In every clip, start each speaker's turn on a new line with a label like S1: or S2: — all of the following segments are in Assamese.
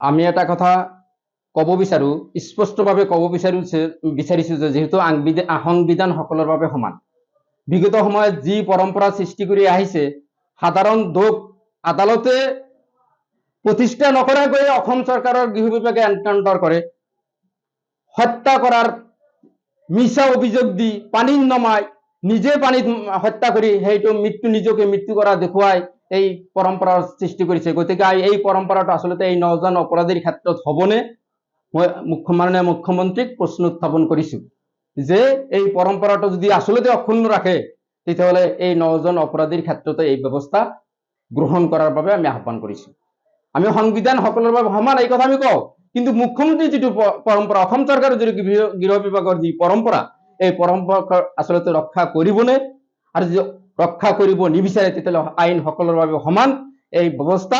S1: আমি এটা কথা কব বিচাৰো, স্পষ্টভাৱে কব বিচাৰিছো যে যেহেতু সংবিধান সকলৰ বাবে সমান, বিগত সময়ত যি পৰম্পৰা সৃষ্টি কৰি আহিছে, সাধাৰণ দোষ আদালতে প্ৰতিষ্ঠা নকৰাকৈ অসম চৰকাৰৰ গৃহ বিভাগে এনকাউন্টাৰ কৰে, হত্যা কৰাৰ মিছা অভিযোগ দি পানীত নমাই নিজে পানীত হত্যা কৰি সেইটো নিজকে মৃত্যু কৰা দেখুৱাই এই পৰম্পৰাৰ সৃষ্টি কৰিছে। গতিকে এই পৰম্পৰাটো আচলতে এই 9 জন অপৰাধীৰ ক্ষেত্ৰত হ'বনে, মই মাননীয় মুখ্যমন্ত্ৰীক প্ৰশ্ন উত্থাপন কৰিছো যে এই পৰম্পৰাটো যদি আচলতে অক্ষুণ্ণ ৰাখে তেতিয়াহ'লে এই 9 জন অপৰাধীৰ ক্ষেত্ৰতে এই ব্যৱস্থা গ্ৰহণ কৰাৰ বাবে আমি আহ্বান কৰিছো। আমি সংবিধান সকলৰ বাবে সমান এই কথা আমি কওঁ, কিন্তু মুখ্যমন্ত্ৰীৰ যিটো পৰম্পৰা, অসম চৰকাৰৰ যিটো গৃহ বিভাগৰ যি পৰম্পৰা, এই পৰম্পৰা আচলতে ৰক্ষা কৰিবনে, আৰু যদি ৰক্ষা কৰিব নিবিচাৰে তেতিয়াহ'লে আইন সকলৰ বাবে সমান এই ব্যৱস্থা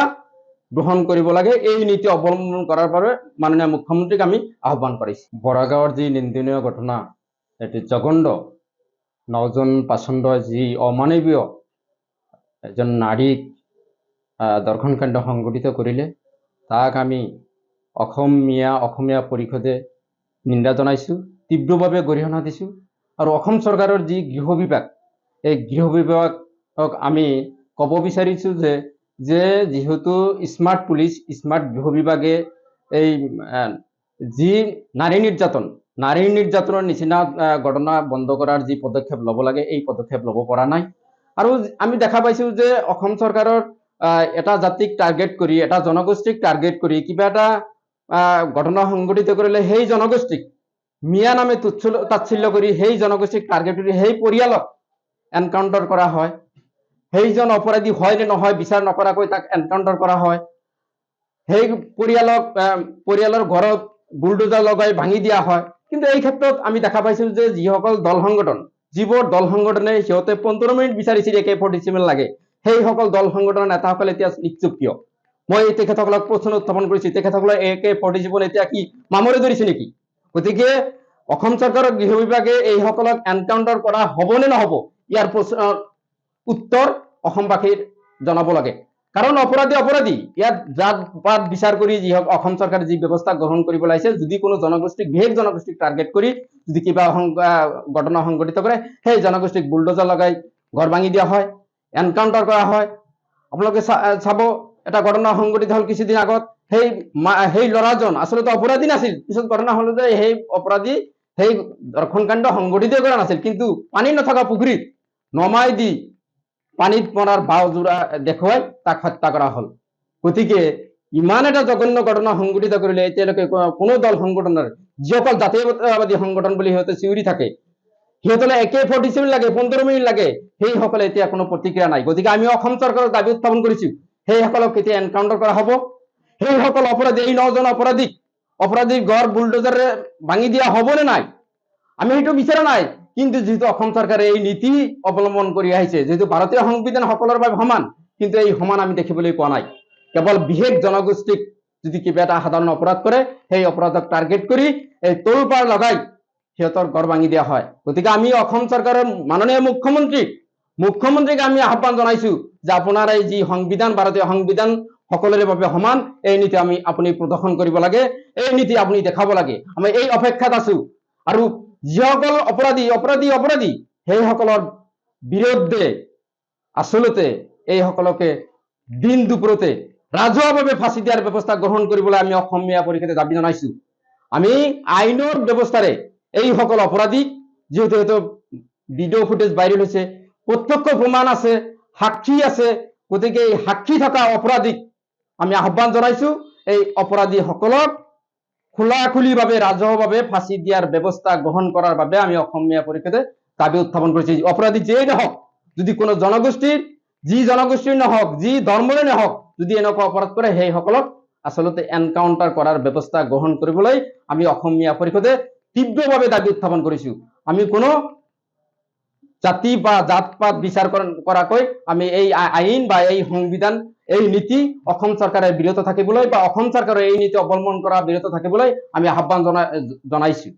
S1: গ্ৰহণ কৰিব লাগে। এই নীতি অৱলম্বন কৰাৰ বাবে মাননীয় মুখ্যমন্ত্ৰীক আমি আহ্বান কৰিছো। বৰাগাঁৱৰ যি নিন্দনীয় ঘটনা, এটি জঘন্য 9 জন পাচণ্ডই যি অমানৱীয় এজন নাৰীক দৰ্শন কাণ্ড সংঘটিত কৰিলে, তাক আমি অসমীয়া পৰিষদে নিন্দা জনাইছো, তীব্ৰভাৱে গৰিহণা দিছো। আৰু অসম চৰকাৰৰ যি গৃহ বিভাগ, এই গৃহ বিভাগক আমি ক'ব বিচাৰিছো যে যেহেতু স্মাৰ্ট পুলিচ, স্মাৰ্ট গৃহ বিভাগে এই যি নাৰী নিৰ্যাতনৰ নিচিনা ঘটনা বন্ধ কৰাৰ যি পদক্ষেপ ল'ব লাগে, এই পদক্ষেপ ল'ব পৰা নাই। আৰু আমি দেখা পাইছো যে অসম চৰকাৰৰ এটা জাতিক টাৰ্গেট কৰি, এটা জনগোষ্ঠীক টাৰ্গেট কৰি কিবা এটা ঘটনা সংঘটিত কৰিলে সেই জনগোষ্ঠীক মিয়া নামে তাচ্ছিল্য কৰি সেই জনগোষ্ঠীক টাৰ্গেট কৰি সেই পৰিয়ালক এনকাউন্টাৰ কৰা হয়। সেইজন অপৰাধী হয় নে নহয় বিচাৰ নকৰাকৈ তাক এনকাউন্টাৰ কৰা হয়। সেই পৰিয়ালৰ ঘৰত বুলডোজাৰ লগাই ভাঙি দিয়া হয়। কিন্তু এই ক্ষেত্ৰত আমি দেখা পাইছো যে যিবোৰ দল সংগঠনে সিহঁতে 15 মিনিট বিচাৰিছিল AK-47 লাগে, সেইসকল দল সংগঠনৰ নেতাসকল এতিয়া নিশ্চুপ কিয়? মই তেখেতসকলক প্ৰশ্ন উত্থাপন কৰিছো, তেখেতসকলৰ AK-47 এতিয়া কি মামৰে ধৰিছে নেকি? গতিকে অসম চৰকাৰৰ গৃহ বিভাগে এইসকলক এনকাউন্টাৰ কৰা হ'ব নে নহ'ব, ইয়াৰ উত্তৰ অসমবাসীৰ জনাব লাগে। কাৰণ অপৰাধী ইয়াত জাত পাত বিচাৰ কৰি অসম চৰকাৰে যি ব্যৱস্থা গ্ৰহণ কৰিব লাগিছে, যদি কোনো বিশেষ জনগোষ্ঠীক টাৰ্গেট কৰি যদি কিবা ঘটনা সংঘটিত কৰে, সেই জনগোষ্ঠীক বুলডোজাৰ লগাই ঘৰ ভাঙি দিয়া হয়, এনকাউন্টাৰ কৰা হয়। আপোনালোকে চাব, এটা ঘটনা সংঘটিত হল কিছুদিন আগত, সেই ল'ৰাজন আচলতে অপৰাধী নাছিল। পিছত ঘটনা হল যে সেই অপৰাধী সেই দৰ্শন কাণ্ড সংঘটিত কৰা নাছিল, কিন্তু পানী নথকা পুখুৰীত নমাই দি পানীত মৰাৰ ভাওজোৰা দেখুৱাই তাক হত্যা কৰা হল। গতিকে ইমান এটা জঘন্য ঘটনা সংঘটিত কৰিলে এতিয়ালৈকে কোনো দল সংগঠনৰ, যিসকল জাতীয়তাবাদী সংগঠন বুলি সিহঁতে চিঞৰি থাকে, সিহঁতলৈ AK-47 লাগে, 15 মিনিট লাগে, সেইসকলে এতিয়া কোনো প্ৰতিক্ৰিয়া নাই। গতিকে আমি অসম চৰকাৰৰ দাবী উত্থাপন কৰিছো, সেইসকলক কেতিয়া এনকাউন্টাৰ কৰা হ'ব, সেইসকল অপৰাধী, এই 9 জন অপৰাধীৰ ঘৰ বুলডোজাৰে ভাঙি দিয়া হ'ব নে নাই, আমি সেইটো বিচৰা নাই। কিন্তু যেহেতু অসম চৰকাৰে এই নীতি অৱলম্বন কৰি আহিছে, যেহেতু ভাৰতীয় সংবিধান সকলৰ বাবে সমান, কিন্তু এই সমান আমি দেখিবলৈ পোৱা নাই। কেৱল বিশেষ জনগোষ্ঠীক যদি কিবা এটা সাধাৰণ অপৰাধ কৰে, সেই অপৰাধক টাৰ্গেট কৰি এই তোলপাৰ লগাই সিহঁতৰ ঘৰ ভাঙি দিয়া হয়। গতিকে আমি অসম চৰকাৰৰ মাননীয় মুখ্যমন্ত্ৰীক আমি আহ্বান জনাইছো যে আপোনাৰ এই যি সংবিধান, ভাৰতীয় সংবিধান সকলোৰে বাবে সমান, এই নীতি আপুনি প্ৰদৰ্শন কৰিব লাগে, এই নীতি আপুনি দেখাব লাগে। আমি এই অপেক্ষাত আছো। আৰু যিসকল অপৰাধী সেইসকলৰ বিৰুদ্ধে আচলতে এইসকলকে দিন দুপৰতে ৰাজহুৱাভাৱে ফাঁচি দিয়াৰ ব্যৱস্থা গ্ৰহণ কৰিবলৈ আমি অসমীয়া পৰিষদে দাবী জনাইছো। আমি আইনৰ ব্যৱস্থাৰে এইসকল অপৰাধীক, যিহেতু ভিডিঅ' ফুটেজ ভাইৰেল হৈছে, প্ৰত্যক্ষ প্ৰমাণ আছে, সাক্ষী আছে, গতিকে এই সাক্ষী থকা অপৰাধীক আমি আহ্বান জনাইছো, এই অপৰাধীসকলক খোলাখুলিভাৱে ৰাজহুৱাভাৱে ফাঁচি দিয়াৰ ব্যৱস্থা গ্ৰহণ কৰাৰ বাবে আমি অসমীয়া পৰিষদে দাবী উত্থাপন কৰিছো। অপৰাধী যেই নহওক, যদি কোনো যি জনগোষ্ঠীৰ নহওক, যি ধৰ্মৰে নহওক, যদি এনেকুৱা অপৰাধ কৰে, সেইসকলক আচলতে এনকাউন্টাৰ কৰাৰ ব্যৱস্থা গ্ৰহণ কৰিবলৈ আমি অসমীয়া পৰিষদে তীব্ৰভাৱে দাবী উত্থাপন কৰিছো। আমি কোনো জাতি বা জাত পাত বিচাৰ কৰাকৈ আমি এই আইন বা এই সংবিধান, এই নীতি অসম চৰকাৰে বিৰত থাকিবলৈ বা অসম চৰকাৰে এই নীতি অৱলম্বন কৰা বিৰত থাকিবলৈ আমি আহ্বান জনাইছো।